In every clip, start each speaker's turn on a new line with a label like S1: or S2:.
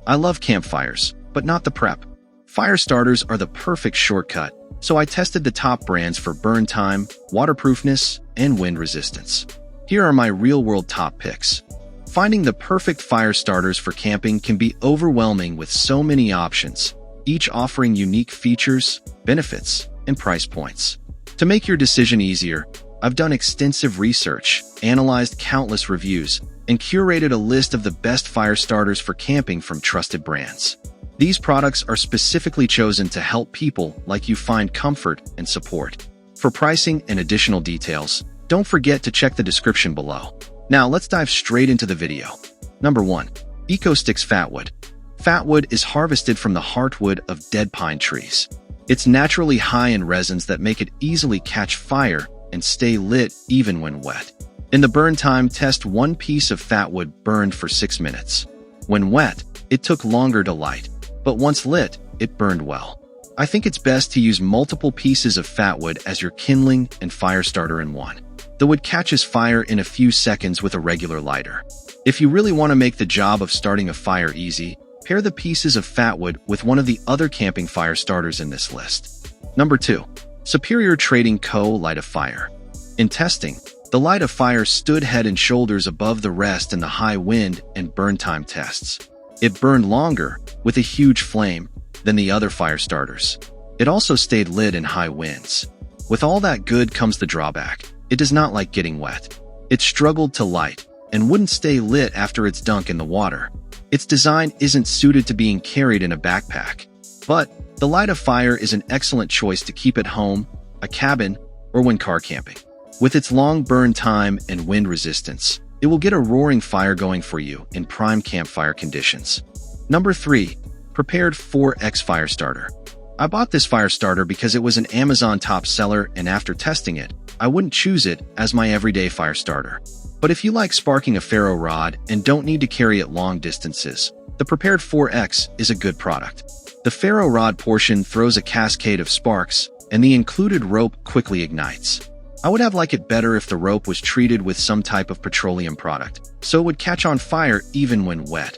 S1: I love campfires, but not the prep. Fire starters are the perfect shortcut, so I tested the top brands for burn time, waterproofness, and wind resistance. Here are my real-world top picks. Finding the perfect fire starters for camping can be overwhelming with so many options, each offering unique features, benefits, and price points. To make your decision easier, I've done extensive research, analyzed countless reviews, and curated a list of the best fire starters for camping from trusted brands. These products are specifically chosen to help people like you find comfort and support. For pricing and additional details, don't forget to check the description below. Now let's dive straight into the video. Number 1. Eco-Stix Fatwood. Fatwood is harvested from the heartwood of dead pine trees. It's naturally high in resins that make it easily catch fire and stay lit even when wet. In the burn time test, one piece of Fatwood burned for 6 minutes. When wet, it took longer to light, but once lit, it burned well. I think it's best to use multiple pieces of Fatwood as your kindling and fire starter in one. The wood catches fire in a few seconds with a regular lighter. If you really want to make the job of starting a fire easy, pair the pieces of Fatwood with one of the other camping fire starters in this list. Number 2. Superior Trading Co. Light of Fire. In testing, the Light of Fire stood head and shoulders above the rest in the high wind and burn time tests. It burned longer, with a huge flame, than the other fire starters. It also stayed lit in high winds. With all that good comes the drawback. It does not like getting wet. It struggled to light, and wouldn't stay lit after it's dunked in the water. Its design isn't suited to being carried in a backpack. But the Light of Fire is an excellent choice to keep at home, a cabin, or when car camping. With its long burn time and wind resistance, it will get a roaring fire going for you in prime campfire conditions. Number 3. Prepared 4X Fire Starter. I bought this fire starter because it was an Amazon top seller, and after testing it, I wouldn't choose it as my everyday fire starter. But if you like sparking a ferro rod and don't need to carry it long distances, the Prepared 4X is a good product. The ferro rod portion throws a cascade of sparks, and the included rope quickly ignites. I would have liked it better if the rope was treated with some type of petroleum product, so it would catch on fire even when wet.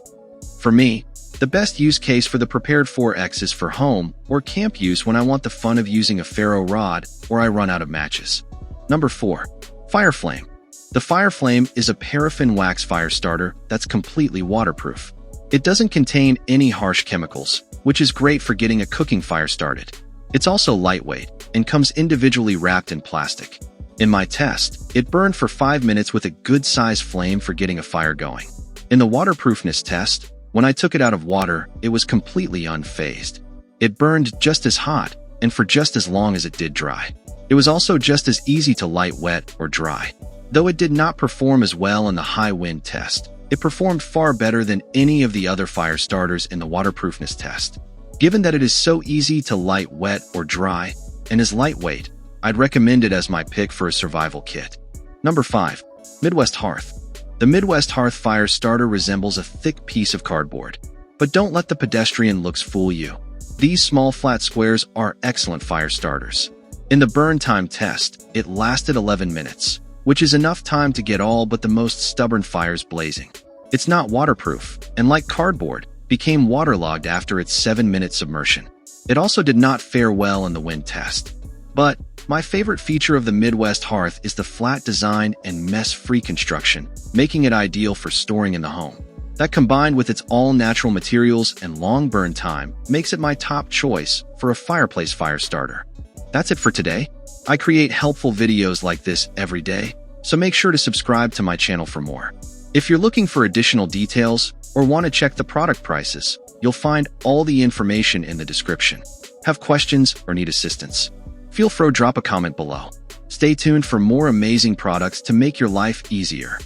S1: For me, the best use case for the Prepared 4X is for home or camp use when I want the fun of using a ferro rod or I run out of matches. Number 4. Fire Flame. The Fire Flame is a paraffin wax fire starter that's completely waterproof. It doesn't contain any harsh chemicals, which is great for getting a cooking fire started. It's also lightweight and comes individually wrapped in plastic. In my test, it burned for 5 minutes with a good-sized flame for getting a fire going. In the waterproofness test, when I took it out of water, it was completely unfazed. It burned just as hot and for just as long as it did dry. It was also just as easy to light wet or dry. Though it did not perform as well in the high wind test, it performed far better than any of the other fire starters in the waterproofness test. Given that it is so easy to light wet or dry and is lightweight, I'd recommend it as my pick for a survival kit. Number 5. Midwest Hearth. The Midwest Hearth fire starter resembles a thick piece of cardboard. But don't let the pedestrian looks fool you. These small flat squares are excellent fire starters. In the burn time test, it lasted 11 minutes, which is enough time to get all but the most stubborn fires blazing. It's not waterproof, and like cardboard, became waterlogged after its 7-minute submersion. It also did not fare well in the wind test. But my favorite feature of the Midwest Hearth is the flat design and mess-free construction, making it ideal for storing in the home. That, combined with its all-natural materials and long burn time, makes it my top choice for a fireplace fire starter. That's it for today. I create helpful videos like this every day, so make sure to subscribe to my channel for more. If you're looking for additional details or want to check the product prices, you'll find all the information in the description. Have questions or need assistance? Feel free to drop a comment below. Stay tuned for more amazing products to make your life easier.